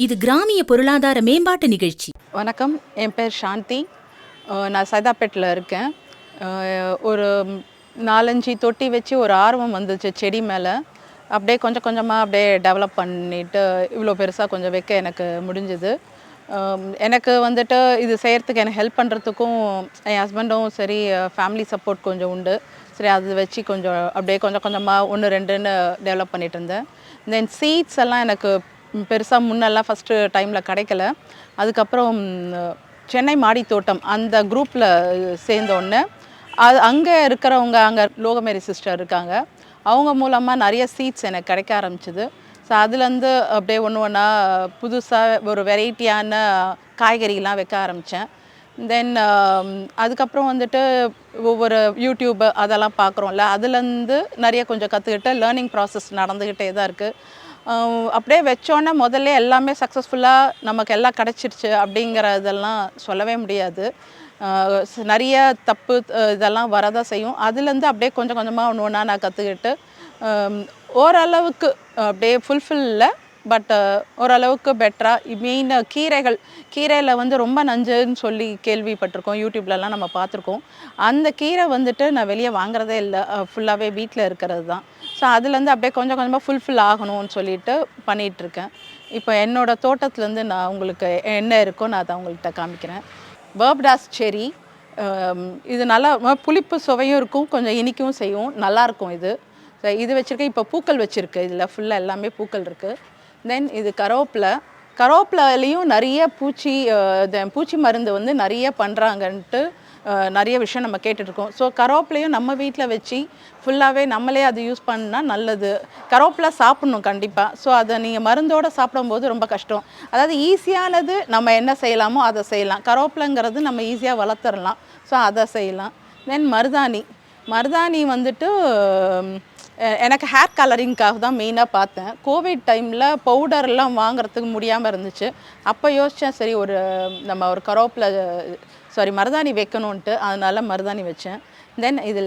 இது கிராமிய பொருளாதார மேம்பாட்டு நிகழ்ச்சி. வணக்கம், என் பேர் சாந்தி. நான் சைதாப்பேட்டில் இருக்கேன். ஒரு 4-5 தொட்டி வச்சு ஒரு ஆர்வம் வந்துச்சு செடி மேலே. அப்படியே கொஞ்சம் கொஞ்சமாக அப்படியே டெவலப் பண்ணிவிட்டு இவ்வளோ பெருசாக கொஞ்சம் வைக்க எனக்கு முடிஞ்சுது. எனக்கு வந்துட்டு இது செய்கிறதுக்கு எனக்கு ஹெல்ப் பண்ணுறதுக்கும் என் ஹஸ்பண்டும் சரி, ஃபேமிலி சப்போர்ட் கொஞ்சம் உண்டு. சரி, அது வச்சு கொஞ்சம் அப்படியே கொஞ்சம் கொஞ்சமாக 1-2ன்னு டெவலப் பண்ணிகிட்டு இருந்தேன். தென் சீட்ஸ் எல்லாம் எனக்கு பெருசாக முன்னெல்லாம் ஃபஸ்ட்டு டைமில் கிடைக்கல. அதுக்கப்புறம் சென்னை மாடி தோட்டம் அந்த குரூப்பில் சேர்ந்தோடனே அங்கே இருக்கிறவங்க, அங்கே லோகமேரி சிஸ்டர் இருக்காங்க, அவங்க மூலமாக நிறைய சீட்ஸ் எனக்கு கிடைக்க ஆரம்பிச்சிது. ஸோ அதுலேருந்து அப்படியே ஒன்று ஒன்றா புதுசாக ஒரு வெரைட்டியான காய்கறிலாம் வைக்க ஆரம்பித்தேன். தென் அதுக்கப்புறம் வந்துட்டு ஒவ்வொரு யூடியூப் அதெல்லாம் பார்க்குறோம்ல, அதுலேருந்து நிறைய கொஞ்சம் கற்றுக்கிட்டு லேர்னிங் ப்ராசஸ் நடந்துக்கிட்டே தான் இருக்குது. அப்படியே வச்சோன்னே முதல்ல எல்லாமே சக்ஸஸ்ஃபுல்லாக நமக்கு எல்லாம் கிடச்சிருச்சு அப்படிங்கிறதெல்லாம் சொல்லவே முடியாது. நிறைய தப்பு இதெல்லாம் வரதான் செய்யும். அதுலேருந்து அப்படியே கொஞ்சம் கொஞ்சமாக ஒன்று ஒன்றா நான் கற்றுக்கிட்டு ஓரளவுக்கு அப்படியே ஃபுல்ஃபில் இல்லை, பட் ஓரளவுக்கு பெட்டராக மெயின் கீரையில் வந்து ரொம்ப நஞ்சுன்னு சொல்லி கேள்விப்பட்டிருக்கோம், யூடியூப்லலாம் நம்ம பார்த்துருக்கோம். அந்த கீரை வந்துட்டு நான் வெளியே வாங்குறதே இல்லை, ஃபுல்லாகவே வீட்டில் இருக்கிறது தான். ஸோ அதுலேருந்து அப்படியே கொஞ்சம் கொஞ்சமாக ஃபுல்ஃபில் ஆகணும்னு சொல்லிட்டு பண்ணிகிட்ருக்கேன். இப்போ என்னோடய தோட்டத்துலேருந்து நான் உங்களுக்கு என்ன இருக்கோ நான் அதை உங்கள்கிட்ட காமிக்கிறேன். பர்ப்டாஸ் செரி, இது நல்லா புளிப்பு சுவையும் இருக்கும், கொஞ்சம் இனிக்கவும் செய்யும், நல்லாயிருக்கும் இது. இது வச்சுருக்கேன். இப்போ பூக்கள் வச்சுருக்கு, இதில் ஃபுல்லாக எல்லாமே பூக்கள் இருக்குது. தென் இது கருவேப்பிலையும் நிறைய பூச்சி மருந்து வந்து நிறைய பண்ணுறாங்கன்ட்டு நிறைய விஷயம் நம்ம கேட்டுட்ருக்கோம். ஸோ கருவேப்பிலையும் நம்ம வீட்டில் வச்சு ஃபுல்லாகவே நம்மளே அது யூஸ் பண்ணால் நல்லது. கருவேப்பிலை சாப்பிட்ணும் கண்டிப்பாக. ஸோ அதை நீங்கள் மருந்தோடு சாப்பிடும்போது ரொம்ப கஷ்டம். அதாவது ஈஸியானது நம்ம என்ன செய்யலாமோ அதை செய்யலாம். கருவேப்பிலைங்கிறது நம்ம ஈஸியாக வளர்த்துடலாம், ஸோ அதை செய்யலாம். தென் மருதாணி வந்துட்டு எனக்கு ஹேர் கலரிங்காக தான் மெயினாக பார்த்தேன். கோவிட் டைமில் பவுடர்லாம் வாங்குறதுக்கு முடியாமல் இருந்துச்சு. அப்போ யோசித்தேன், சரி நம்ம ஒரு மருதாணி வைக்கணுன்ட்டு, அதனால் மருதாணி வச்சேன். தென் இது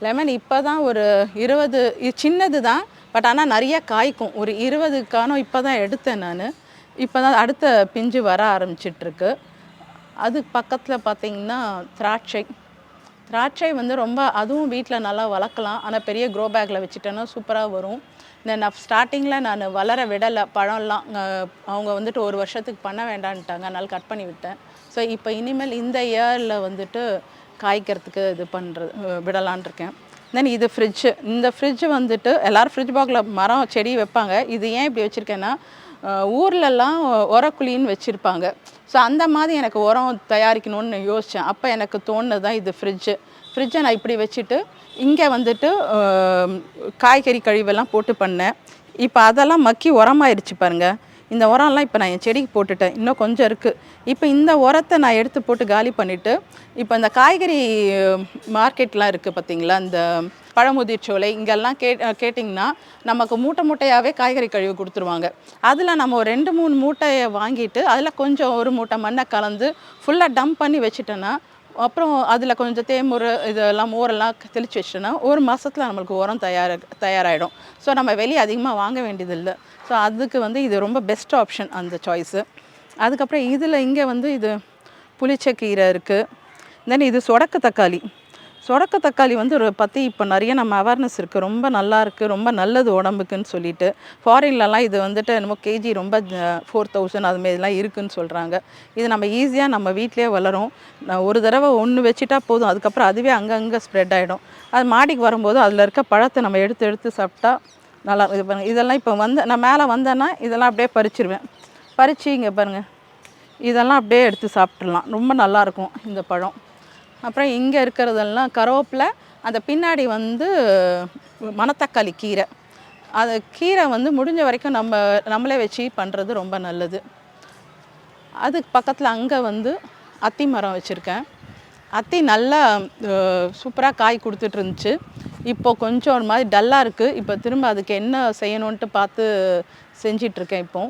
லெமன் இப்போ தான் ஒரு 20, இது சின்னது தான், பட் ஆனால் நிறைய காய்க்கும். ஒரு 20 காணும் இப்போ தான் எடுத்தேன் நான். இப்போ தான் அடுத்த பிஞ்சு வர ஆரம்பிச்சிட்ருக்கு. அதுக்கு பக்கத்தில் பார்த்திங்கன்னா திராட்சை வந்து ரொம்ப, அதுவும் வீட்டில் நல்லா வளர்க்கலாம். ஆனால் பெரிய க்ரோ பேக்கில் வச்சுட்டேன்னா சூப்பராக வரும். நான் ஸ்டார்டிங்கில் நான் வளர விடலை பழம்லாம். அவங்க வந்துட்டு 1 வருஷத்துக்கு பண்ண வேண்டான்ட்டாங்க, அதனால் கட் பண்ணி விட்டேன். ஸோ இப்போ இனிமேல் இந்த இயரில் வந்துட்டு காய்க்கிறதுக்கு விடலான் இருக்கேன். தென் இது இந்த ஃப்ரிட்ஜு வந்துட்டு எல்லோரும் ஃப்ரிட்ஜ் பாக்ஸில் மரம் செடி வைப்பாங்க. இது ஏன் இப்படி வச்சுருக்கேன்னா, ஊர்லெலாம் உரக்குழின்னு வச்சுருப்பாங்க. ஸோ அந்த மாதிரி எனக்கு உரம் தயாரிக்கணும்னு யோசித்தேன். அப்போ எனக்கு தோணுது தான் இது ஃப்ரிட்ஜை நான் இப்படி வச்சுட்டு இங்கே வந்துட்டு காய்கறி கழிவெல்லாம் போட்டு பண்ணேன். இப்போ அதெல்லாம் மக்கி உரமாயிருச்சு பாருங்கள். இந்த உரம்லாம் இப்போ நான் என் செடிக்கு போட்டுட்டேன், இன்னும் கொஞ்சம் இருக்குது. இப்போ இந்த உரத்தை நான் எடுத்து போட்டு காலி பண்ணிவிட்டு, இப்போ இந்த காய்கறி மார்க்கெட்லாம் இருக்குது பார்த்திங்களா, இந்த பழமுதிர்ச்சோலை இங்கெல்லாம் கேட்டிங்கன்னா நமக்கு மூட்டையாகவே காய்கறி கழிவு கொடுத்துருவாங்க. அதில் நம்ம ஒரு 2-3 மூட்டையை வாங்கிட்டு அதில் கொஞ்சம் ஒரு மூட்டை மண்ணை கலந்து ஃபுல்லாக டம்ப் பண்ணி வச்சுட்டோன்னா, அப்புறம் அதில் கொஞ்சம் இதெல்லாம் மோரெல்லாம் தெளித்து வச்சிட்டோன்னா 1 மாதத்தில் நம்மளுக்கு உரம் தயாராகிடும். ஸோ நம்ம வெளியே அதிகமாக வாங்க வேண்டியதில்லை. ஸோ அதுக்கு வந்து இது ரொம்ப பெஸ்ட் ஆப்ஷன், அந்த சாய்ஸு. அதுக்கப்புறம் இங்கே வந்து இது புளிச்சக்கீரை இருக்குது. தென் இது சொடக்கு தக்காளி வந்து பற்றி இப்போ நிறைய நம்ம அவேர்னஸ் இருக்குது, ரொம்ப நல்லாயிருக்கு, ரொம்ப நல்லது உடம்புக்குன்னு சொல்லிட்டு. ஃபாரின்லலாம் இது வந்துட்டு என்னமோ கேஜி ரொம்ப 4000 அதுமாரிலாம் இருக்குதுன்னு சொல்கிறாங்க. இது நம்ம ஈஸியாக நம்ம வீட்டிலே வளரும். ஒரு தடவை ஒன்று வச்சுட்டா போதும், அதுக்கப்புறம் அதுவே அங்கங்கே ஸ்ப்ரெட் ஆகிடும். அது மாடிக்கு வரும்போது அதில் இருக்க பழத்தை நம்ம எடுத்து சாப்பிட்டா நல்லா இது பாருங்கள். இதெல்லாம் இப்போ நான் மேலே வந்தேன்னா இதெல்லாம் அப்படியே பறித்து இங்கே பாருங்கள், இதெல்லாம் அப்படியே எடுத்து சாப்பிட்றலாம், ரொம்ப நல்லாயிருக்கும் இந்த பழம். அப்புறம் இங்கே இருக்கிறதெல்லாம் கருவேப்பிலை, அந்த பின்னாடி வந்து மணத்தக்காளி கீரை. அது கீரை வந்து முடிஞ்ச வரைக்கும் நம்மளே வச்சு பண்ணுறது ரொம்ப நல்லது. அதுக்கு பக்கத்தில் அங்கே வந்து அத்தி மரம் வச்சுருக்கேன். அத்தி நல்லா சூப்பராக காய் கொடுத்துட்டு இருந்துச்சு. இப்போ கொஞ்சம் ஒரு மாதிரி டல்லாக இருக்குது. இப்போ திரும்ப அதுக்கு என்ன செய்யணுன்ட்டு பார்த்து செஞ்சிட்ருக்கேன். இப்போ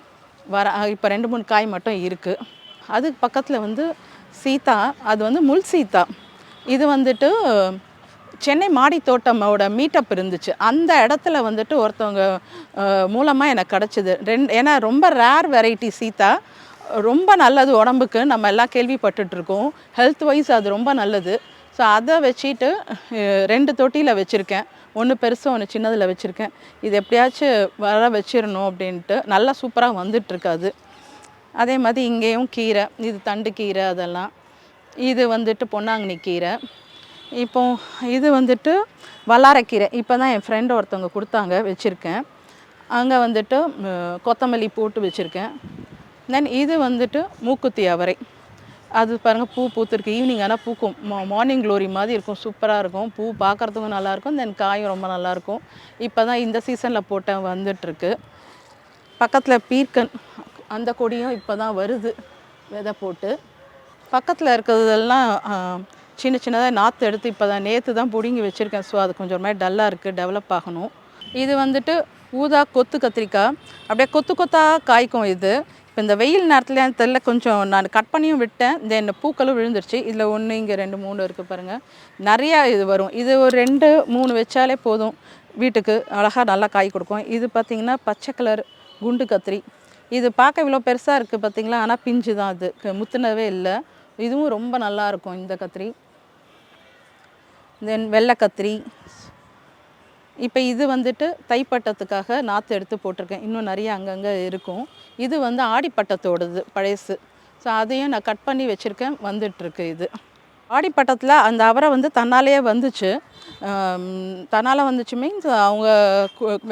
2-3 காய் மட்டும் இருக்குது. அதுக்கு பக்கத்தில் வந்து சீத்தா, அது வந்து முள் சீத்தா. இது வந்துட்டு சென்னை மாடி தோட்டமோட மீட்டப் இருந்துச்சு. அந்த இடத்துல வந்துட்டு ஒருத்தவங்க மூலமாக எனக்கு கிடச்சிது. ஏன்னா ரொம்ப ரேர் வெரைட்டி சீத்தா, ரொம்ப நல்லது உடம்புக்கு, நம்ம எல்லாம் கேள்விப்பட்டுட்ருக்கோம். ஹெல்த் வைஸ் அது ரொம்ப நல்லது. ஸோ அதை வச்சுட்டு 2 தொட்டியில் வச்சுருக்கேன். ஒன்று பெருசு, ஒன்று சின்னதில் வச்சுருக்கேன். இது எப்படியாச்சும் வர வச்சிடணும் அப்படின்ட்டு. நல்லா சூப்பராக வந்துட்டுருக்காது. அதே மாதிரி இங்கேயும் கீரை, இது தண்டு கீரை, அதெல்லாம் இது வந்துட்டு பொன்னாங்கண்ணி கீரை. இப்போ இது வந்துட்டு வல்லாரக்கீரை. இப்போ தான் என் ஃப்ரெண்டு ஒருத்தவங்க கொடுத்தாங்க, வச்சுருக்கேன். அங்கே வந்துட்டு கொத்தமல்லி போட்டு வச்சுருக்கேன். தென் இது வந்துட்டு மூக்குத்தி அவரை. அது பாருங்கள், பூ பூத்துருக்கு. ஈவினிங் ஆனால் பூக்கும். மார்னிங் க்ளோரி மாதிரி இருக்கும், சூப்பராக இருக்கும். பூ பார்க்குறதுக்கும் நல்லாயிருக்கும், தென் காயும் ரொம்ப நல்லாயிருக்கும். இப்போ தான் இந்த சீசனில் போட்டேன், வந்துட்டுருக்கு. பக்கத்தில் பீர்க்கன், அந்த கொடியும் இப்போ தான் வருது விதை போட்டு. பக்கத்தில் இருக்கிறதெல்லாம் சின்ன சின்னதாக நாற்று எடுத்து இப்போ தான் நேற்று தான் பிடுங்கி வச்சுருக்கேன். ஸோ அது கொஞ்சம் ஒரு மாதிரி டல்லாக இருக்குது, டெவலப் ஆகணும். இது வந்துட்டு ஊதா கொத்து கத்திரிக்காய், அப்படியே கொத்து கொத்தாக காய்க்கும். இது இப்போ இந்த வெயில் நேரத்தில் தெரியல, கொஞ்சம் நான் கட் பண்ணியும் விட்டேன். தென் பூக்களும் விழுந்துருச்சு. இதில் 1 இங்கே 2 3 இருக்குது பாருங்கள். நிறையா இது வரும். இது ஒரு 2 3 வச்சாலே போதும், வீட்டுக்கு அழகாக நல்லா காய் கொடுக்கும். இது பார்த்திங்கன்னா பச்சை கலர் குண்டு கத்திரி. இது பார்க்க இவ்வளோ பெருசாக இருக்குது பார்த்திங்களா, ஆனால் பிஞ்சு தான், அது முத்துனவே இல்லை. இதுவும் ரொம்ப நல்லாயிருக்கும் இந்த கத்திரி. தென் வெள்ளை கத்திரி. இப்போ இது வந்துட்டு தைப்பட்டத்துக்காக நாற்று எடுத்து போட்டிருக்கேன். இன்னும் நிறைய அங்கங்கே இருக்கும். இது வந்து ஆடிப்பட்டத்தோடது பழசு. ஸோ அதையும் நான் கட் பண்ணி வச்சுருக்கேன், வந்துட்டுருக்கு. இது ஆடிப்பட்டத்தில் அந்த அவரை வந்து தன்னாலேயே வந்துச்சு. தன்னால் வந்துச்சு மீன்ஸ் அவங்க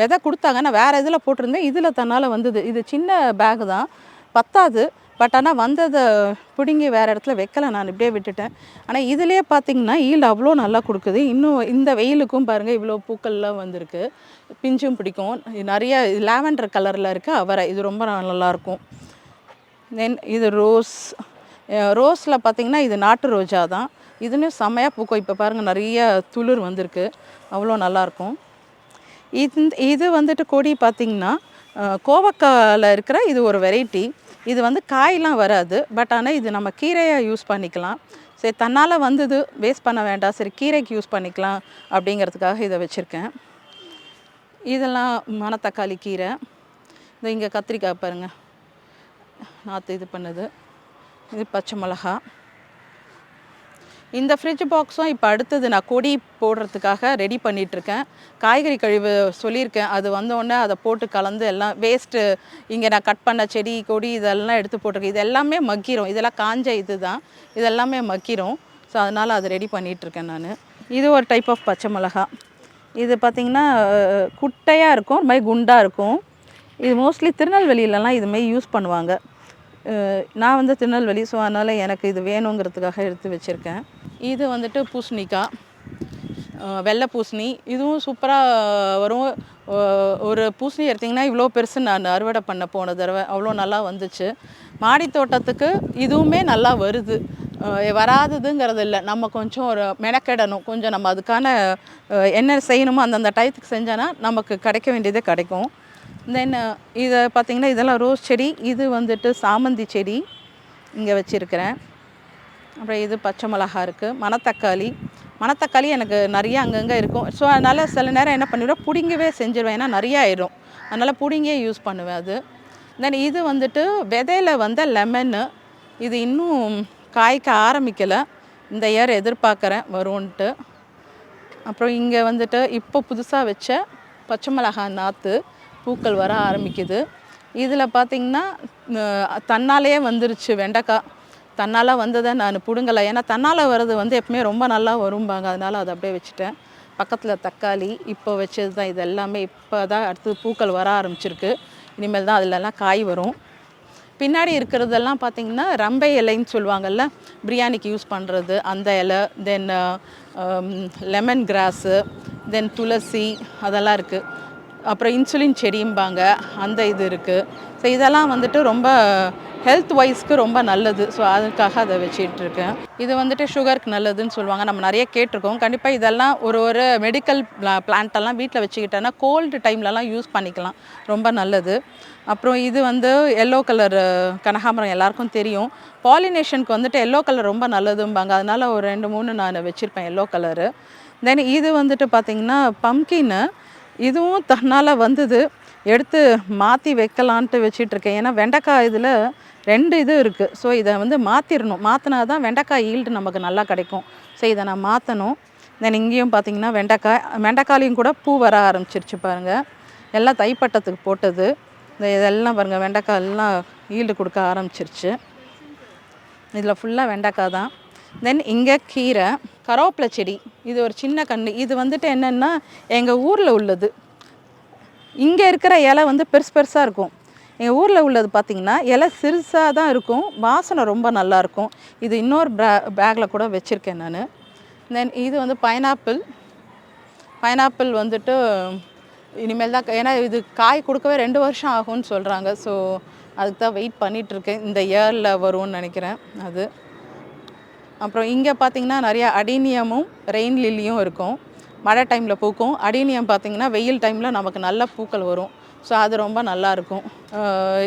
விதை கொடுத்தாங்க, நான் வேறு இதில் போட்டிருந்தேன், இதில் தன்னால் வந்தது. இது சின்ன பேகு தான், பத்தாது. பட் ஆனால் வந்ததை பிடுங்கி வேறு இடத்துல வைக்கலை, நான் இப்படியே விட்டுட்டேன். ஆனால் இதிலே பார்த்திங்கன்னா ஈல்டு அவ்வளோ நல்லா கொடுக்குது. இன்னும் இந்த வெயிலுக்கும் பாருங்கள் இவ்வளோ பூக்கள்லாம் வந்திருக்கு. பிஞ்சும் பிடிக்கும். நிறைய லாவெண்டர் கலரில் இருக்குது அவரை, இது ரொம்ப நல்லாயிருக்கும். தென் இது ரோஸில் பார்த்திங்கன்னா இது நாட்டு ரோஜா தான். இதுன்னு செம்மையாக பூக்கும். இப்போ பாருங்கள் நிறைய துளிர் வந்திருக்கு, அவ்வளோ நல்லாயிருக்கும். இது வந்துட்டு கொடி பார்த்திங்கன்னா கோவக்காயில் இருக்கிற இது ஒரு வெரைட்டி. இது வந்து காயெலாம் வராது, பட் ஆனால் இது நம்ம கீரையாக யூஸ் பண்ணிக்கலாம். சரி, தன்னால் வந்தது வேஸ்ட் பண்ண வேண்டாம், சரி கீரைக்கு யூஸ் பண்ணிக்கலாம் அப்படிங்கிறதுக்காக இதை வச்சுருக்கேன். இதெல்லாம் மணத்தக்காளி கீரை. இது இங்கே கத்திரிக்காய் பாருங்கள், நாற்று இது பண்ணுது. இது பச்சை மிளகா. இந்த ஃப்ரிட்ஜ் பாக்ஸும் இப்போ அடுத்தது நான் கொடி போடுறதுக்காக ரெடி பண்ணிகிட்ருக்கேன். காய்கறி கழிவு சொல்லியிருக்கேன், அது வந்தோடனே அதை போட்டு கலந்து எல்லாம் வேஸ்ட்டு, இங்கே நான் கட் பண்ண செடி கொடி இதெல்லாம் எடுத்து போட்டிருக்கேன். இது எல்லாமே மக்கிரும், இதெல்லாம் காஞ்ச இது தான், இதெல்லாமே மக்கிரும். ஸோ அதனால் அதை ரெடி பண்ணிகிட்ருக்கேன் நான். இது ஒரு டைப் ஆஃப் பச்சை மிளகா. இது பார்த்திங்கன்னா குட்டையாக இருக்கும், ஒரு மாதிரி குண்டாக இருக்கும். இது மோஸ்ட்லி திருநெல்வேலியிலலாம் இதுமாரி யூஸ் பண்ணுவாங்க. நான் வந்து திருநெல்வேலி, ஸோ அதனால் எனக்கு இது வேணுங்கிறதுக்காக எடுத்து வச்சுருக்கேன். இது வந்துட்டு பூசணிக்காய், வெள்ளை பூசணி. இதுவும் சூப்பராக வரும். ஒரு பூசணி எடுத்திங்கன்னா இவ்வளோ பெருசு நான் அறுவடை பண்ண போன தடவை, அவ்வளோ நல்லா வந்துச்சு. மாடி தோட்டத்துக்கு இதுவுமே நல்லா வருது, வராததுங்கிறது இல்லை. நம்ம கொஞ்சம் ஒரு மெனக்கெடணும், கொஞ்சம் நம்ம அதுக்கான என்ன செய்யணுமோ அந்தந்த டயத்துக்கு செஞ்சோன்னா நமக்கு கிடைக்க வேண்டியதே கிடைக்கும். தென் இதை பார்த்திங்கன்னா இதெல்லாம் ரோஸ் செடி. இது வந்துட்டு சாமந்தி செடி இங்கே வச்சுருக்கிறேன். அப்புறம் இது பச்சை மிளகா இருக்குது. மணத்தக்காளி எனக்கு நிறைய அங்கங்கே இருக்கும். ஸோ அதனால் சில நேரம் என்ன பண்ணிவிடுவேன், பிடுங்கவே செஞ்சுருவேன், ஏன்னா நிறையா ஆயிடும். அதனால் பிடுங்கியே யூஸ் பண்ணுவேன் அது. தென் இது வந்துட்டு விதையில் வந்த லெமன்னு. இது இன்னும் காய்க்க ஆரம்பிக்கலை, இந்த இயர் எதிர்பார்க்குறேன் வரும்ன்ட்டு. அப்புறம் இங்கே வந்துட்டு இப்போ புதுசாக வச்ச பச்சை மிளகாய் நாற்று பூக்கள் வர ஆரம்பிக்குது. இதில் பார்த்திங்கன்னா தன்னாலேயே வந்துருச்சு வெண்டைக்காய். தன்னால் வந்ததை நான் பிடுங்கலை, ஏன்னா தன்னால் வர்றது வந்து எப்பவுமே ரொம்ப நல்லா வரும்பாங்க, அதனால் அதை அப்படியே வச்சுட்டேன். பக்கத்தில் தக்காளி இப்போ வச்சது தான். இது எல்லாமே இப்போ தான் அடுத்து பூக்கள் வர ஆரம்பிச்சிருக்கு. இனிமேல் தான் அதிலெல்லாம் காய் வரும். பின்னாடி இருக்கிறதெல்லாம் பார்த்திங்கன்னா ரம்பை இலைன்னு சொல்லுவாங்கள்ல, பிரியாணிக்கு யூஸ் பண்ணுறது அந்த இலை. தென் லெமன் கிராஸு, தென் துளசி, அதெல்லாம் இருக்குது. அப்புறம் இன்சுலின் செடியும்பாங்க, அந்த இது இருக்குது. ஸோ இதெல்லாம் வந்துட்டு ரொம்ப ஹெல்த் வைஸ்க்கு ரொம்ப நல்லது. ஸோ அதுக்காக அதை வச்சிட்ருக்கேன். இது வந்துட்டு சுகருக்கு நல்லதுன்னு சொல்லுவாங்க, நம்ம நிறைய கேட்டிருக்கோம். கண்டிப்பாக இதெல்லாம் ஒரு மெடிக்கல் பிளான்ட்டெல்லாம் வீட்டில் வச்சுக்கிட்டோன்னா கோல்டு டைம்லலாம் யூஸ் பண்ணிக்கலாம், ரொம்ப நல்லது. அப்புறம் இது வந்து எல்லோ கலர் கனகாம்பரம், எல்லாருக்கும் தெரியும். பாலினேஷனுக்கு வந்துட்டு எல்லோ கலர் ரொம்ப நல்லதும்பாங்க, அதனால் ஒரு 2 3 நான் வச்சுருப்பேன் எல்லோ கலரு. தென் இது வந்துட்டு பார்த்திங்கன்னா பம்கின்னு, இதுவும் தன்னால் வந்தது, எடுத்து மாற்றி வைக்கலான்ட்டு வச்சிட்ருக்கேன். ஏன்னா வெண்டைக்காய் இதில் 2 இது இருக்குது. ஸோ இதை வந்து மாற்றிடணும், மாற்றினா தான் வெண்டைக்காய் ஈல்டு நமக்கு நல்லா கிடைக்கும். ஸோ இதை நான் மாற்றணும். தென் இங்கேயும் பார்த்திங்கன்னா வெண்டைக்காயிலையும் கூட பூ வர ஆரம்பிச்சிருச்சு பாருங்கள். எல்லாம் தைப்பட்டத்துக்கு போட்டது. இதெல்லாம் பாருங்கள், வெண்டைக்காய் எல்லாம் ஈல்டு கொடுக்க ஆரம்பிச்சிருச்சு. இதில் ஃபுல்லாக வெண்டைக்காய் தான். தென் இங்கே கீரை, கருவேப்பிலை செடி, இது ஒரு சின்ன கன்று. இது வந்துட்டு என்னென்னா எங்கள் ஊரில் உள்ளது. இங்கே இருக்கிற இலை வந்து பெருசு பெருசாக இருக்கும். எங்கள் ஊரில் உள்ளது பார்த்திங்கன்னா இலை சிறுசாக தான் இருக்கும், வாசனை ரொம்ப நல்லாயிருக்கும். இது இன்னொரு பேக்கில் கூட வச்சுருக்கேன் நான். தென் இது வந்து பைனாப்பிள் வந்துட்டு இனிமேல் தான், ஏன்னா இது காய் கொடுக்கவே 2 வருஷம் ஆகும்னு சொல்கிறாங்க. ஸோ அதுக்கு தான் வெயிட் பண்ணிகிட்ருக்கேன். இந்த இயரில் வரும்னு நினைக்கிறேன் அது. அப்புறம் இங்கே பார்த்திங்கன்னா நிறையா அடீனியமும் ரெயின் லில்லியும் இருக்கும். மழை டைமில் பூக்கும். அடீனியம் பார்த்திங்கன்னா வெயில் டைமில் நமக்கு நல்ல பூக்கள் வரும். ஸோ அது ரொம்ப நல்லாயிருக்கும்.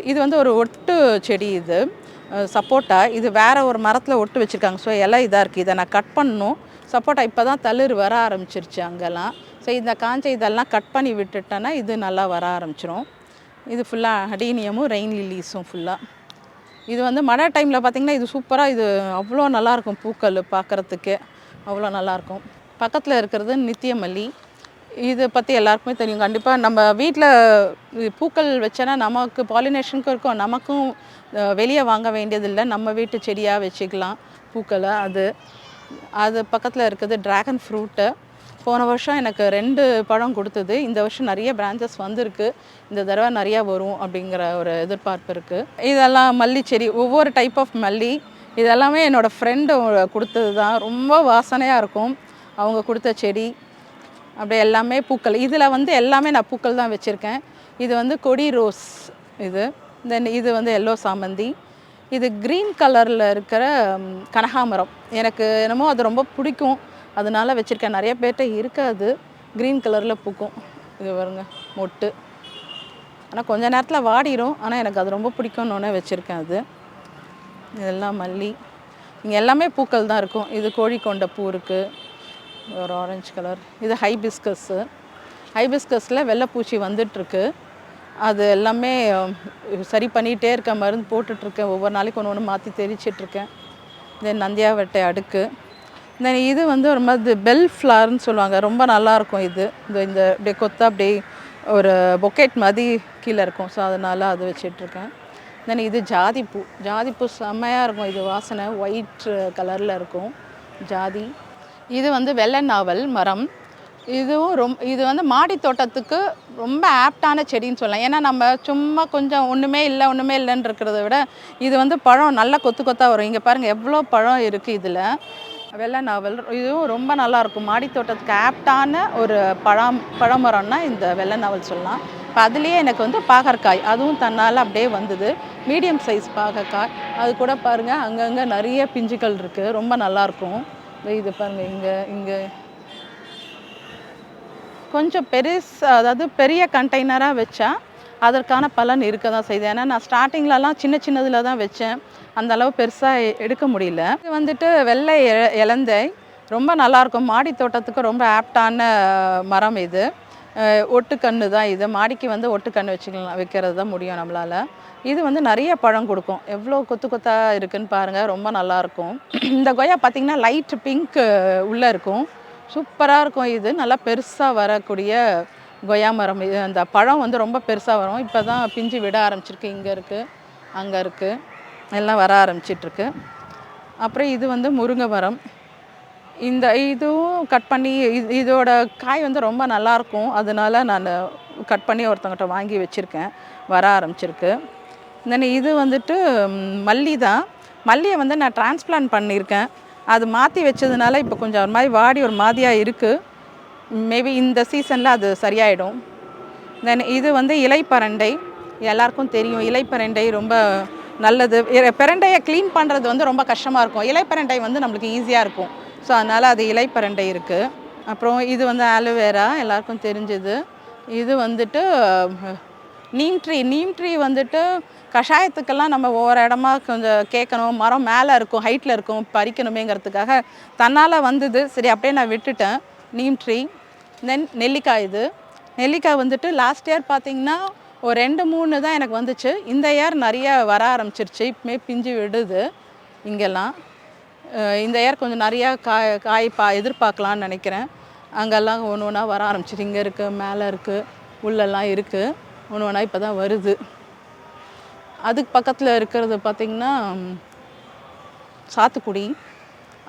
இது வந்து ஒரு ஒட்டு செடி. இது சப்போட்டா. இது வேறு ஒரு மரத்தில் ஒட்டு வச்சுருக்காங்க. ஸோ எல்லாம் இதாக இருக்குது. இதை நான் கட் பண்ணணும். சப்போட்டா இப்போ தான் தளிர் வர ஆரம்பிச்சிருச்சு அங்கெல்லாம். ஸோ இந்த காஞ்ச இதெல்லாம் கட் பண்ணி விட்டுட்டேன்னா இது நல்லா வர ஆரம்பிச்சிரும். இது ஃபுல்லாக அடீனியமும் ரெயின் லில்லிஸும் ஃபுல்லாக. இது வந்து மழை டைமில் பார்த்திங்கன்னா இது சூப்பராக, இது அவ்வளோ நல்லாயிருக்கும். பூக்கள் பார்க்குறதுக்கே அவ்வளோ நல்லாயிருக்கும். பக்கத்தில் இருக்கிறது நித்தியமல்லி. இதை பற்றி எல்லாருக்குமே தெரியும். கண்டிப்பாக நம்ம வீட்டில் பூக்கள் வச்சோன்னா நமக்கு பாலினேஷனுக்கும் இருக்கும், நமக்கும் வெளியே வாங்க வேண்டியதில்லை. நம்ம வீட்டு செடியாக வச்சுக்கலாம் பூக்களை. அது பக்கத்தில் இருக்கிறது ட்ராகன் ஃப்ரூட்டு. போன வருஷம் எனக்கு 2 பழம் கொடுத்தது. இந்த வருஷம் நிறைய பிரான்ச்சஸ் வந்திருக்கு. இந்த தடவை நிறையா வரும் அப்படிங்கிற ஒரு எதிர்பார்ப்பு இருக்குது. இதெல்லாம் மல்லி செடி, ஒவ்வொரு டைப் ஆஃப் மல்லி. இதெல்லாமே என்னோடய ஃப்ரெண்டு கொடுத்தது தான். ரொம்ப வாசனையாக இருக்கும் அவங்க கொடுத்த செடி. அப்படியே எல்லாமே பூக்கள். இதில் வந்து எல்லாமே நான் பூக்கள் தான் வச்சுருக்கேன். இது வந்து கொடி ரோஸ் இது. தென் இது வந்து எல்லோ சாமந்தி. இது க்ரீன் கலரில் இருக்கிற கனகாமரம். எனக்கு என்னமோ அது ரொம்ப பிடிக்கும், அதனால வச்சுருக்கேன். நிறைய பேர்கிட்ட இருக்காது, க்ரீன் கலரில் பூக்கும். இது பாருங்க மொட்டு. ஆனால் கொஞ்ச நேரத்தில் வாடிடும். ஆனால் எனக்கு அது ரொம்ப பிடிக்கும்னு வச்சுருக்கேன். இதெல்லாம் மல்லி. இங்கே எல்லாமே பூக்கள் தான் இருக்கும். இது கோழிக்கொண்ட பூ இருக்குது, ஒரு ஆரஞ்சு கலர். இது ஹைபிஸ்கஸில் வெள்ளைப்பூச்சி வந்துட்டுருக்கு. அது எல்லாமே சரி பண்ணிகிட்டே இருக்கேன், மருந்து போட்டுட்ருக்கேன். ஒவ்வொரு நாளைக்கு ஒன்று மாற்றி தெரிச்சிட்ருக்கேன். தென் நந்தியாவட்டை அடுக்கு. தென் இது வந்து ஒரு மாதிரி பெல் ஃப்ளவர்னு சொல்லுவாங்க, ரொம்ப நல்லாயிருக்கும். இது இந்த அப்படியே கொத்தா அப்படியே ஒரு பொக்கெட் மாதிரி கீழே இருக்கும். ஸோ அதனால் அது வச்சிட்ருக்கேன். தென் இது ஜாதிப்பூ செம்மையாக இருக்கும். இது வாசனை ஒயிட் கலரில் இருக்கும் ஜாதி. இது வந்து வெள்ளை நாவல் மரம். இது வந்து மாடி தோட்டத்துக்கு ரொம்ப ஆப்டான செடின்னு சொல்லலாம். ஏன்னா நம்ம சும்மா கொஞ்சம் ஒன்றுமே இல்லைன்னு இருக்கிறத விட இது வந்து பழம் நல்லா கொத்தாக வரும். இங்கே பாருங்கள் எவ்வளோ பழம் இருக்குது இதில். வெள்ளை நாவல் இதுவும் ரொம்ப நல்லாயிருக்கும். மாடி தோட்டத்துக்கு ஆப்டான ஒரு பழமரம்னா இந்த வெள்ளை நாவல் சொல்லலாம். இப்போ அதுலேயே எனக்கு வந்து பாகற்காய், அதுவும் தன்னால் அப்படியே வந்தது. மீடியம் சைஸ் பாகற்காய். அது கூட பாருங்கள் அங்கங்கே நிறைய பிஞ்சுகள் இருக்குது, ரொம்ப நல்லாயிருக்கும். இது பாருங்கள், இங்கே கொஞ்சம் அதாவது பெரிய கண்டெய்னராக வச்சா அதற்கான பலன் இருக்க தான் செய்யுது. ஏன்னா நான் ஸ்டார்டிங்லலாம் சின்னதில் தான் வச்சேன், அந்தளவு பெருசாக எடுக்க முடியல. இது வந்துட்டு வெள்ளை இலந்தை, ரொம்ப நல்லாயிருக்கும். மாடி தோட்டத்துக்கு ரொம்ப ஆப்டான மரம் இது. ஒட்டுக்கன்று தான் இது. மாடிக்கு வந்து ஒட்டுக்கன்று வைக்கிறது தான் முடியும் நம்மளால். இது வந்து நிறைய பழம் கொடுக்கும். எவ்வளோ கொத்தாக இருக்குதுன்னு பாருங்கள், ரொம்ப நல்லாயிருக்கும். இந்த கொய்யா பார்த்திங்கன்னா லைட் பிங்க் உள்ளே இருக்கும், சூப்பராக இருக்கும். இது நல்லா பெருசாக வரக்கூடிய கொய்யா மரம். இது அந்த பழம் வந்து ரொம்ப பெருசாக வரும். இப்போ தான் பிஞ்சு விட ஆரம்பிச்சிருக்கு. இங்கே இருக்குது, அங்கே இருக்குது, எல்லாம் வர ஆரம்பிச்சிட்ருக்கு. அப்புறம் இது வந்து முருங்கை மரம். இதுவும் கட் பண்ணி இதோட காய் வந்து ரொம்ப நல்லாயிருக்கும். அதனால நான் கட் பண்ணி ஒருத்தவங்கிட்ட வாங்கி வச்சுருக்கேன், வர ஆரம்பிச்சிருக்கு. தென் இது வந்துட்டு மல்லி தான். மல்லியை வந்து நான் டிரான்ஸ்பிளான்ட் பண்ணியிருக்கேன். அது மாற்றி வச்சதுனால இப்போ கொஞ்சம் ஒரு மாதிரி வாடி ஒரு மாதிரியாக இருக்குது. மேபி இந்த சீசனில் அது சரியாயிடும். தென் இது வந்து இலைப்பரண்டை. எல்லாருக்கும் தெரியும், இலைப்பரண்டை ரொம்ப நல்லது. பிரண்டையை க்ளீன் பண்ணுறது வந்து ரொம்ப கஷ்டமாக இருக்கும். இலைப்பரண்டை வந்து நம்மளுக்கு ஈஸியாக இருக்கும். ஸோ அதனால் அது இலைப்பரண்டை இருக்குது. அப்புறம் இது வந்து ஆலோவேரா, எல்லாருக்கும் தெரிஞ்சது. இது வந்துட்டு நீம் ட்ரீ வந்துட்டு கஷாயத்துக்கெல்லாம் நம்ம ஒவ்வொரு இடமா கொஞ்சம் கேட்கணும், மரம் மேலே இருக்கும், ஹைட்டில் இருக்கும், பறிக்கணுமேங்கிறதுக்காக தன்னால் வந்தது. சரி அப்படியே நான் விட்டுட்டேன். நீம் ட்ரீ. தென் நெல்லிக்காய். இது நெல்லிக்காய் வந்துட்டு லாஸ்ட் இயர் பார்த்திங்கன்னா ஒரு 2-3 தான் எனக்கு வந்துச்சு. இந்த இயர் நிறைய வர ஆரம்பிச்சிருச்சு. இப்போமே பிஞ்சு விடுது இங்கெல்லாம். இந்த இயர் கொஞ்சம் நிறையா காய் எதிர்பார்க்கலான்னு நினைக்கிறேன். அங்கெல்லாம் ஒன்று ஒன்றா வர ஆரம்பிச்சிட்டு இங்கே இருக்குது, மேலே இருக்குது, உள்ளெல்லாம் இருக்குது, ஒன்று ஒன்றா இப்போ தான் வருது. அதுக்கு பக்கத்தில் இருக்கிறது பார்த்திங்கன்னா சாத்துக்குடி.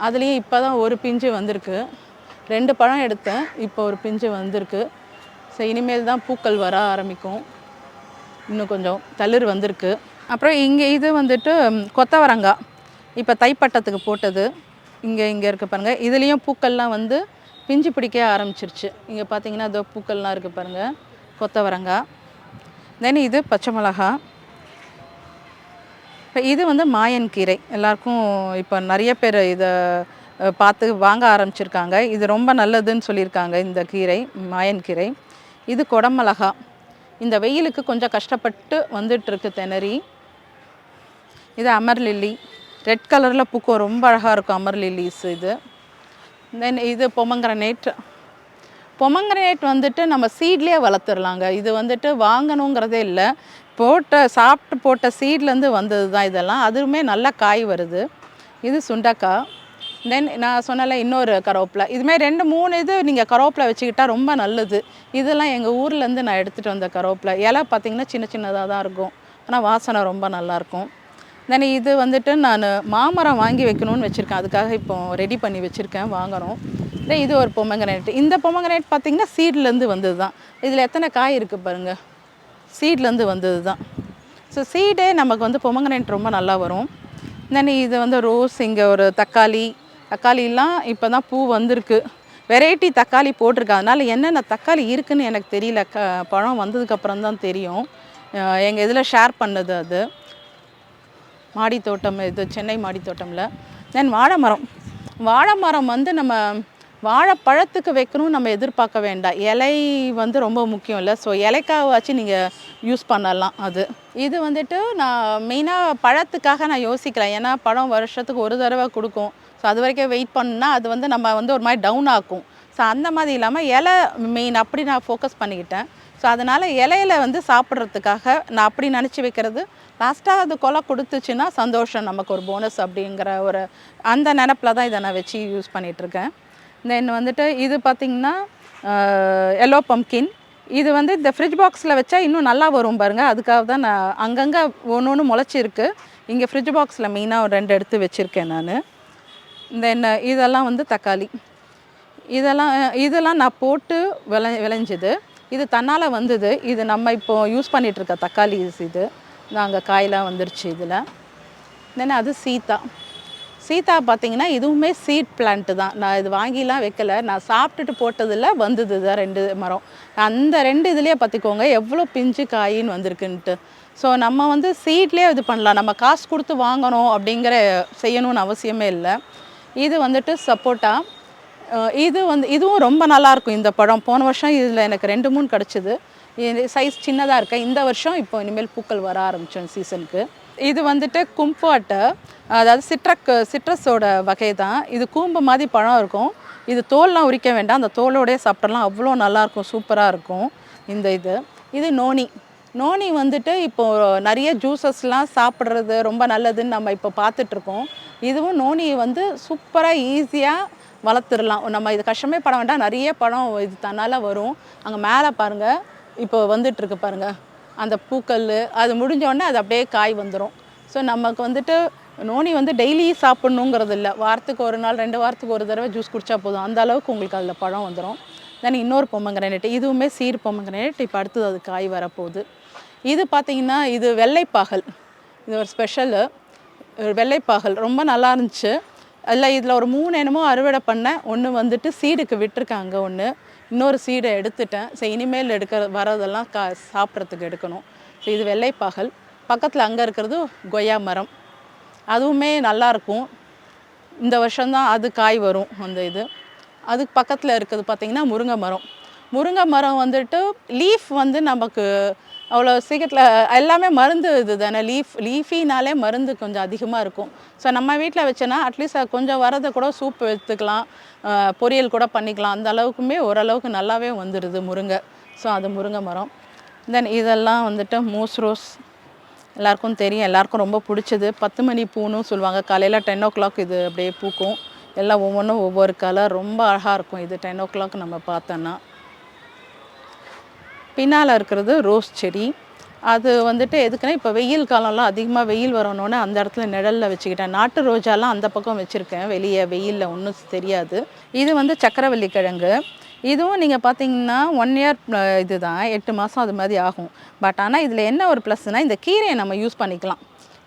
அதுலேயும் இப்போ தான் ஒரு பிஞ்சு வந்திருக்கு. 2 பழம் எடுத்தேன், இப்போ ஒரு பிஞ்சு வந்திருக்கு. ஸோ இனிமேல் தான் பூக்கள் வர ஆரம்பிக்கும். இன்னும் கொஞ்சம் தளிர் வந்திருக்கு. அப்புறம் இங்கே இது வந்துட்டு கொத்தவரங்காய், இப்போ தைப்பட்டத்துக்கு போட்டது. இங்கே இருக்குது பாருங்கள். இதுலேயும் பூக்கள்லாம் வந்து பிஞ்சு பிடிக்க ஆரம்பிச்சிருச்சு. இங்கே பார்த்தீங்கன்னா இதோ பூக்கள்லாம் இருக்குது பாருங்கள், கொத்தவரங்காய். தென் இது பச்சை மிளகா. இப்போ இது வந்து மாயன் கீரை. எல்லாருக்கும் இப்போ நிறைய பேர் இதை பார்த்து வாங்க ஆரம்பிச்சிருக்காங்க. இது ரொம்ப நல்லதுன்னு சொல்லியிருக்காங்க இந்த கீரை, மாயன் கீரை. இது குடமிளகா. இந்த வெயிலுக்கு கொஞ்சம் கஷ்டப்பட்டு வந்துட்டுருக்கு திணறி. இது அமர் லில்லி, ரெட் கலரில் பூக்கும், ரொம்ப அழகாக இருக்கும் அமர் லில்லிஸ் இது. தென் இது பொமங்கிரனேட். பொமங்கிரனேட் வந்துட்டு நம்ம சீட்லேயே வளர்த்துடலாங்க. இது வந்துட்டு வாங்கணுங்கிறதே இல்லை, சாப்பிட்டு போட்ட சீட்லேருந்து வந்தது தான் இதெல்லாம். அதுவுமே நல்ல காய் வருது. இது சுண்டக்காய். தென் நான் சொன்னால இன்னொரு கருவேப்பிலை. இதுமாதிரி 2-3 இது நீங்கள் கருவேப்பிலை வச்சுக்கிட்டா ரொம்ப நல்லது. இதெல்லாம் எங்கள் ஊர்லேருந்து நான் எடுத்துகிட்டு வந்த கருவேப்பிலை. இலை பார்த்திங்கன்னா சின்ன சின்னதாக தான் இருக்கும், ஆனால் வாசனை ரொம்ப நல்லாயிருக்கும். தென் இது வந்துட்டு நான் மாமரம் வாங்கி வைக்கணும்னு வச்சுருக்கேன். அதுக்காக இப்போ ரெடி பண்ணி வச்சுருக்கேன், வாங்கணும். தென் இது ஒரு பொமங்கிரனேட். இந்த பொமங்கிரனேட் பார்த்திங்கன்னா சீட்லேருந்து வந்தது தான். இதில் எத்தனை காய் இருக்குது பாருங்கள், சீட்லேருந்து வந்தது தான். ஸோ சீடே நமக்கு வந்து பொமங்கிரனேட் ரொம்ப நல்லா வரும். தென் இது வந்து ரோஸ். இங்கே ஒரு தக்காளிலாம் இப்போ தான் பூ வந்திருக்கு. வெரைட்டி தக்காளி போட்டிருக்கு. அதனால் என்னென்ன தக்காளி இருக்குதுன்னு எனக்கு தெரியல. பழம் வந்ததுக்கப்புறம் தான் தெரியும். எங்கள் இதில் ஷேர் பண்ணது அது மாடி தோட்டம், இது சென்னை மாடி தோட்டமில். தென் வாழை மரம் வந்து நம்ம வாழைப்பழத்துக்கு வைக்கணும் நம்ம எதிர்பார்க்க வேண்டாம். இலை வந்து ரொம்ப முக்கியம் இல்லை. ஸோ இலைக்காவாச்சும் நீங்கள் யூஸ் பண்ணலாம். இது வந்துட்டு நான் மெயினாக பழத்துக்காக நான் யோசிக்கிறேன். ஏன்னா பழம் வருஷத்துக்கு ஒரு தடவை கொடுக்கும். ஸோ அது வரைக்கும் வெயிட் பண்ணால் அது வந்து நம்ம வந்து ஒரு மாதிரி டவுன் ஆக்கும். ஸோ அந்த மாதிரி இல்லாமல் இலை மெயின் அப்படி நான் ஃபோக்கஸ் பண்ணிக்கிட்டேன். ஸோ அதனால் இலையில வந்து சாப்பிட்றதுக்காக நான் அப்படி நினச்சி வைக்கிறது. லாஸ்ட்டாக அது கொலை கொடுத்துச்சுன்னா சந்தோஷம், நமக்கு ஒரு போனஸ் அப்படிங்கிற ஒரு அந்த நினப்பில் தான் இதை நான் வச்சு யூஸ் பண்ணிகிட்ருக்கேன். தென் வந்துட்டு இது பார்த்திங்கன்னா எல்லோ பம்கின். இது வந்து இந்த ஃப்ரிட்ஜ் பாக்ஸில் வச்சா இன்னும் நல்லா வரும் பாருங்கள். அதுக்காக தான் நான் அங்கங்கே ஒன்று முளைச்சிருக்கு. இங்கே ஃப்ரிட்ஜ் பாக்ஸில் மெயினாக ஒரு 2 எடுத்து வச்சுருக்கேன் நான். தென் இதெல்லாம் வந்து தக்காளி. இதெல்லாம் நான் போட்டு விளைஞ்சது. இது தன்னால் வந்தது. இது நம்ம இப்போது யூஸ் பண்ணிகிட்ருக்க தக்காளி. இது நாங்கள் காயெலாம் வந்துருச்சு இதில். தென் அது சீத்தா பார்த்திங்கன்னா இதுவுமே சீட் பிளான்ட்டு தான். நான் இது வாங்கிலாம் வைக்கலை, நான் சாப்பிட்டுட்டு போட்டதில் வந்தது தான் 2 மரம். அந்த 2 இதுலேயே பார்த்திக்கோங்க எவ்வளோ பிஞ்சு காயின்னு வந்திருக்குன்ட்டு. ஸோ நம்ம வந்து சீட்லேயே இது பண்ணலாம். நம்ம காசு கொடுத்து வாங்கணும் அப்படிங்கிற செய்யணும்னு அவசியமே இல்லை. இது வந்துட்டு சப்போட்டா. இதுவும் ரொம்ப நல்லாயிருக்கும் இந்த பழம். போன வருஷம் இதில் எனக்கு 2-3 கிடச்சிது. சைஸ் சின்னதாக இருக்கேன். இந்த வருஷம் இப்போ இனிமேல் பூக்கள் வர ஆரம்பித்தோம் சீசனுக்கு. இது வந்துட்டு கும்பாட்டை, அதாவது சிட்ரஸோட வகை தான். இது கூம்பு மாதிரி பழம் இருக்கும். இது தோல்லாம் உரிக்க வேண்டாம், அந்த தோலோடய சாப்பிட்றலாம். அவ்வளோ நல்லாயிருக்கும், சூப்பராக இருக்கும் இது நோனி வந்துட்டு இப்போது நிறைய ஜூஸஸ்லாம் சாப்பிட்றது ரொம்ப நல்லதுன்னு நம்ம இப்போ பார்த்துட்ருக்கோம். இதுவும் நோனி வந்து சூப்பராக ஈஸியாக வளர்த்துடலாம். நம்ம இது கஷ்டமே பட வேண்டாம், நிறைய பழம் இது தன்னால் வரும். அங்கே மேலே பாருங்கள், இப்போ வந்துட்டுருக்கு பாருங்கள் அந்த பூக்கள். அது முடிஞ்சோடனே அது அப்படியே காய் வந்துடும். ஸோ நமக்கு வந்துட்டு நோனி வந்து டெய்லி சாப்பிட்ணுங்கிறது இல்லை, வாரத்துக்கு 1 நாள் 2 வாரத்துக்கு ஒரு தடவை ஜூஸ் குடித்தா போதும். அந்த அளவுக்கு உங்களுக்கு அதில் பழம் வந்துடும். தென் இன்னொரு பொமங்கிரனேட், இதுவுமே சீர் பொமங்கிரனேட். இப்போ அடுத்தது அது காய் வரப்போகுது. இது பார்த்திங்கன்னா இது வெள்ளைப்பாகல். இது ஒரு ஸ்பெஷலு வெள்ளைப்பாகல், ரொம்ப நல்லா இருந்துச்சு. இதில் ஒரு 3 என்னமோ அறுவடை பண்ணேன். ஒன்று வந்துட்டு சீடுக்கு விட்டுருக்காங்க, இன்னொரு சீடை எடுத்துட்டேன். ஸோ இனிமேல் வரதெல்லாம் சாப்பிட்றதுக்கு எடுக்கணும். ஸோ இது வெள்ளைப்பாகல். பக்கத்தில் அங்கே இருக்கிறது கொய்யா மரம், அதுவுமே நல்லாயிருக்கும். இந்த வருஷம்தான் அது காய் வரும். அதுக்கு பக்கத்தில் இருக்கிறது பார்த்திங்கன்னா முருங்கை மரம் வந்துட்டு லீஃப் வந்து நமக்கு அவ்வளோ சீக்கிரத்தில் எல்லாமே மருந்து இது தானே, லீஃபினாலே மருந்து கொஞ்சம் அதிகமாக இருக்கும். ஸோ நம்ம வீட்டில் வச்சோன்னா அட்லீஸ்ட் கொஞ்சம் வரதை கூட சூப் எடுத்துக்கலாம், பொரியல் கூட பண்ணிக்கலாம். அந்த அளவுக்குமே ஓரளவுக்கு நல்லாவே வந்துடுது முருங்கை. ஸோ அது முருங்கை மரம். தென் இதெல்லாம் வந்துட்டு மூஸ் ரோஸ், எல்லாருக்கும் தெரியும், எல்லாருக்கும் ரொம்ப பிடிச்சது. 10 மணி பூன்னு சொல்லுவாங்க. காலையில் 10 o'clock இது அப்படியே பூக்கும். எல்லாம் ஒவ்வொன்றும் ஒவ்வொரு கலர், ரொம்ப அழகாக இருக்கும் இது 10 o'clock நம்ம பார்த்தோன்னா. பின்னால் இருக்கிறது ரோஸ் செடி. அது வந்துட்டு எதுக்குன்னா, இப்போ வெயில் காலம்லாம் அதிகமாக வெயில் வரணுன்னு அந்த இடத்துல நிழலில் வச்சுக்கிட்டேன். நாட்டு ரோஜாலாம் அந்த பக்கம் வச்சுருக்கேன், வெளியே வெயிலில் ஒன்றும் தெரியாது. இது வந்து சக்கரவள்ளி கிழங்கு. இதுவும் நீங்கள் பார்த்தீங்கன்னா 1 year இது தான், 8 மாதம் அது மாதிரி ஆகும். பட் ஆனால் இதில் என்ன ஒரு ப்ளஸ்னால், இந்த கீரையை நம்ம யூஸ் பண்ணிக்கலாம்.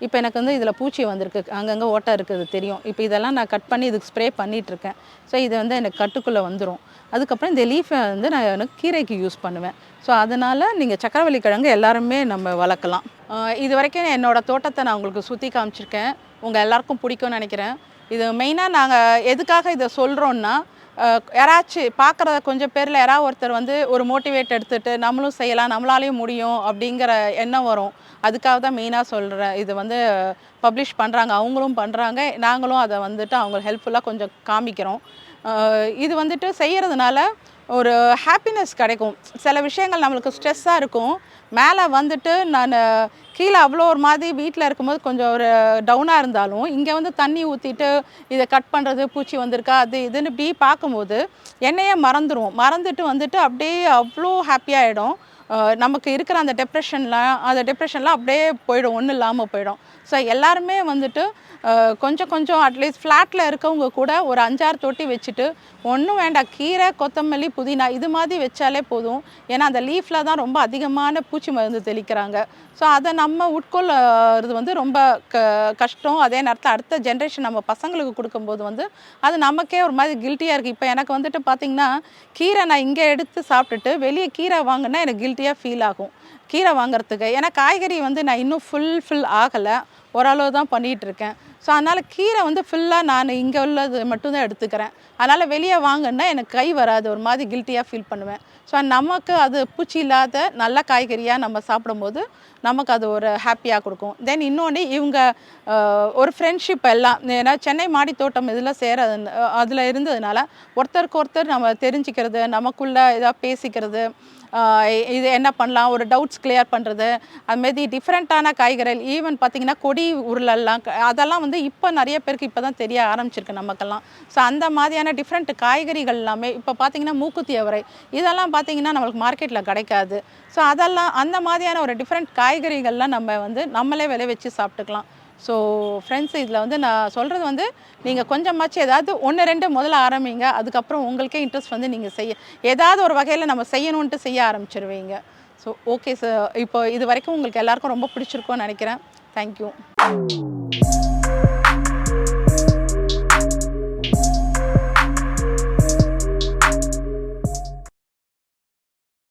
இப்போ எனக்கு வந்து இதில் பூச்சி வந்திருக்கு, அங்கங்கே ஓட்டை இருக்குது தெரியும். இப்போ இதெல்லாம் நான் கட் பண்ணி இதுக்கு ஸ்ப்ரே பண்ணிகிட்ருக்கேன். ஸோ இது வந்து எனக்கு கட்டுக்குள்ளே வந்துடும். அதுக்கப்புறம் இந்த லீஃபை வந்து நான் எனக்கு கீரைக்கு யூஸ் பண்ணுவேன். ஸோ அதனால் நீங்கள் சக்கரவள்ளி கிழங்கு எல்லாருமே நம்ம வளர்க்கலாம். இது வரைக்கும் என்னோடய தோட்டத்தை நான் உங்களுக்கு சுற்றி காமிச்சிருக்கேன். உங்கள் எல்லாருக்கும் பிடிக்கும்னு நினைக்கிறேன். இது மெயினாக நாங்கள் எதுக்காக இதை சொல்கிறோன்னா, யாராச்சும் பார்க்குற கொஞ்சம் பேரில் யாராவது ஒருத்தர் வந்து ஒரு மோட்டிவேட் எடுத்துகிட்டு நம்மளும் செய்யலாம், நம்மளாலேயும் முடியும் அப்படிங்கிற எண்ணம் வரும். அதுக்காக தான் மெயினாக சொல்கிறேன். இது வந்து பப்ளிஷ் பண்ணுறாங்க, அவங்களும் பண்ணுறாங்க, நாங்களும் அதை வந்துட்டு அவங்க ஹெல்ப்ஃபுல்லாக கொஞ்சம் காமிக்கிறோம். இது வந்துட்டு செய்கிறதுனால ஒரு ஹாப்பினஸ் கிடைக்கும். சில விஷயங்கள் நம்மளுக்கு ஸ்ட்ரெஸ்ஸாக இருக்கும், மேலே வந்துட்டு நான் கீழே அவ்வளோ ஒரு மாதிரி வீட்டில் இருக்கும்போது கொஞ்சம் ஒரு டவுனாக இருந்தாலும், இங்கே வந்து தண்ணி ஊற்றிட்டு இதை கட் பண்ணுறது, பூச்சி வந்திருக்கா அது இதுன்னு இப்படி பார்க்கும்போது என்னையே மறந்துட்டு வந்துட்டு அப்படியே அவ்வளோ ஹாப்பியாகிடும். நமக்கு இருக்கிற அந்த டிப்ரெஷன்லாம் அப்படியே போயிடும், ஒன்றும் இல்லாமல் போயிடும். ஸோ எல்லாருமே வந்துட்டு கொஞ்சம் கொஞ்சம் அட்லீஸ்ட் ஃப்ளாட்டில் இருக்கவங்க கூட ஒரு 5-6 தொட்டி வச்சுட்டு, ஒன்றும் வேண்டாம், கீரை, கொத்தமல்லி, புதினா இது மாதிரி வச்சாலே போதும். ஏன்னா அந்த லீஃபில் தான் ரொம்ப அதிகமான பூச்சி மருந்து தெளிக்கிறாங்க. ஸோ அதை நம்ம உட்கொள்றது வந்து ரொம்ப கஷ்டம். அதே நேரத்தில் அடுத்த ஜென்ரேஷன் நம்ம பசங்களுக்கு கொடுக்கும்போது வந்து அது நமக்கே ஒரு மாதிரி கில்ட்டியாக இருக்குது. இப்போ எனக்கு வந்துட்டு பார்த்திங்கன்னா, கீரை நான் இங்கே எடுத்து சாப்பிட்டுட்டு வெளியே கீரை வாங்கினா எனக்கு கில்ட்டியாக ஃபீல் ஆகும் கீரை வாங்குறதுக்கு. ஏன்னா காய்கறி வந்து நான் இன்னும் ஃபுல் ஆகலை, ஓரளவு தான் பண்ணிகிட்ருக்கேன். ஸோ அதனால் கீரை வந்து ஃபுல்லாக நான் இங்கே உள்ளது மட்டும்தான் எடுத்துக்கிறேன். அதனால் வெளியே வாங்கினா எனக்கு கை வராது, ஒரு மாதிரி கில்ட்டியாக ஃபீல் பண்ணுவேன். ஸோ நமக்கு அது பூச்சி இல்லாத நல்ல காய்கறியாக நம்ம சாப்பிடும்போது நமக்கு அது ஒரு ஹாப்பியாக கொடுக்கும். தென் இன்னொன்று, இவங்க ஒரு ஃப்ரெண்ட்ஷிப் எல்லாம், ஏன்னா சென்னை மாடி தோட்டம் இதில் அதில் இருந்ததுனால ஒருத்தருக்கு ஒருத்தர் நம்ம தெரிஞ்சுக்கிறது, நமக்குள்ளே ஏதாவது பேசிக்கிறது, இது என்ன பண்ணலாம், ஒரு டவுட்ஸ் கிளியர் பண்ணுறது, அதுமாரி டிஃப்ரெண்ட்டான காய்கறிகள், ஈவன் பார்த்திங்கன்னா கொடி உருளெல்லாம் அதெல்லாம் வந்து இப்போ நிறைய பேருக்கு இப்போ தான் தெரிய ஆரம்பிச்சிருக்கு நமக்கெல்லாம். ஸோ அந்த மாதிரியான டிஃப்ரெண்ட் காய்கறிகள் எல்லாமே இப்போ பார்த்திங்கன்னா மூக்குத்தி அவரை இதெல்லாம் பார்த்திங்கன்னா நம்மளுக்கு மார்க்கெட்டில் கிடைக்காது. ஸோ அதெல்லாம் அந்த மாதிரியான ஒரு டிஃப்ரெண்ட் காய்கறிகள்லாம் நம்ம வந்து நம்மளே விளைவிச்சு சாப்பிட்டுக்கலாம். ஸோ ஃப்ரெண்ட்ஸ், இதில் வந்து நான் சொல்கிறது வந்து, நீங்கள் கொஞ்சமாச்சு ஏதாவது 1-2 முதல்ல ஆரம்பிங்க. அதுக்கப்புறம் உங்களுக்கே இன்ட்ரெஸ்ட் வந்து நீங்கள் ஏதாவது ஒரு வகையில் நம்ம செய்யணுன்ட்டு செய்ய ஆரம்பிச்சிருவீங்க. ஸோ ஓகே சார், இப்போ இது வரைக்கும் உங்களுக்கு எல்லாருக்கும் ரொம்ப பிடிச்சிருக்கும்னு நினைக்கிறேன். தேங்க்யூ.